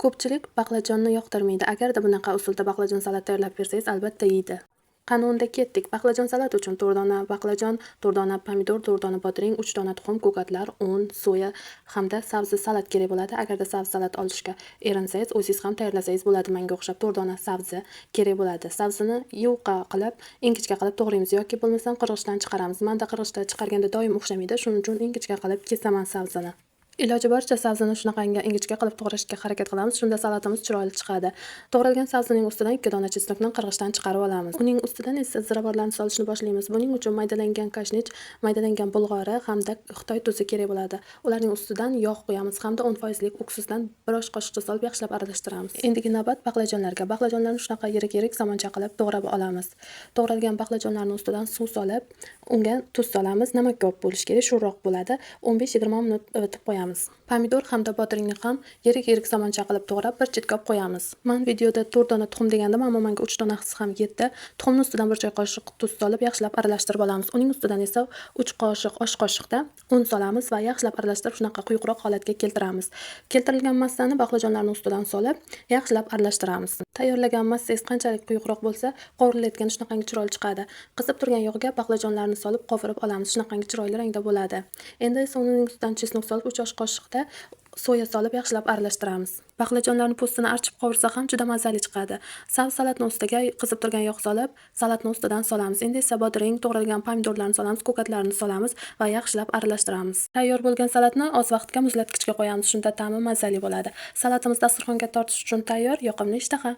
Ko'pchilik baqlajonni yoqtirmaydi. Agarda bunaqa usulda baqlajon salat tayyorlab bersangiz, albatta yeydi. Qani unda ketdik. Baqlajon salat uchun 4 dona baqlajon, 4 dona pomidor, 4 dona bodring, 3 dona tuxum, ko'katlar, un, soya hamda sabzi salat kerak bo'ladi. Agarda sabzi salat olishga erinsangiz, o'zingiz ham tayyorlasangiz bo'ladi. Menga o'xshab 4 dona sabzi kerak bo'ladi. Sabzini yuvqa qilib, ingichka qilib to'g'raymiz yoki bo'lmasam qirg'ichdan chiqaramiz. Menda qirg'ichdan chiqarganda doim o'xshamaydi, shuning uchun ingichka qilib kesaman sabzini. Iloji boricha sabzini shunaqangi ingichka qilib to'g'rashga harakat qilamiz, shunda salatimiz chiroyli chiqadi. To'g'ralgan sabzining ustidan 2 dona chesnakni qirg'ichdan chiqarib olamiz. Uning ustidan esa ziravorlarni solishni boshlaymiz. Buning uchun maydalangan kashnich, maydalangan bulg'ori hamda Xitoy tuzi kerak bo'ladi. Ularning ustidan yog' quyamiz hamda 10% lik uksuzdan 1 osh qoshiqcha solib yaxshilab aralashtiramiz. Endigi navbat baqlajonlarga. Baqlajonlarni shunaqa yirik-yirik somoncha qilib to'g'rab olamiz. To'g'ralgan baqlajonlarning ustidan suv solib, unga tuz solamiz. Namaga ko'p bo'lishi kerak, sho'rroq bo'ladi. 15-20 minut ivitib qo'yamiz. Pomidor hamda bodringni ham yirik-yirik somoncha qilib to'g'rab bir chetga qo'yamiz. Men videoda 4 dona tuxum degandim, ammo menga 3 donasi ham yetdi. Tuxumning ustidan 1 choy qoshiq tuz solib yaxshilab aralashtirib olamiz. Uning ustidan esa 3 qoshiq osh qoshiqda un solamiz va yaxshilab aralashtirib shunaqa quyuqroq holatga keltiramiz. Keltirilgan massani baqlajonlarning ustidan solib yaxshilab aralashtiramiz. Tayyorlagan massangiz qanchalik quyuqroq bo'lsa, qovurilayotgan shunaqangi chiroyli chiqadi. Qizib turgan yog'ga baqlajonlarni solib qovurib olamiz. Shunaqangi chiroyli rangda bo'ladi. Endi esa uning ustidan chesnak solib 3 osh qoshiqda soya solib yaxshilab aralashtiramiz. Baqlajonlarning po'stini archib qovursa ham juda mazali chiqadi. Sabzi salatning ustiga qizib turgan yog' solib, salatning ustidan solamiz. Endi esa bodring, to'g'ralgan pomidorlarni solamiz, ko'katlarni solamiz va yaxshilab aralashtiramiz. Tayyor bo'lgan salatni oz vaqtga muzlatgichga qo'yamiz. Shunda ta'mi mazali bo'ladi. Salatimiz dasturxonga tortish uchun tayyor, yoqimli ishtaha.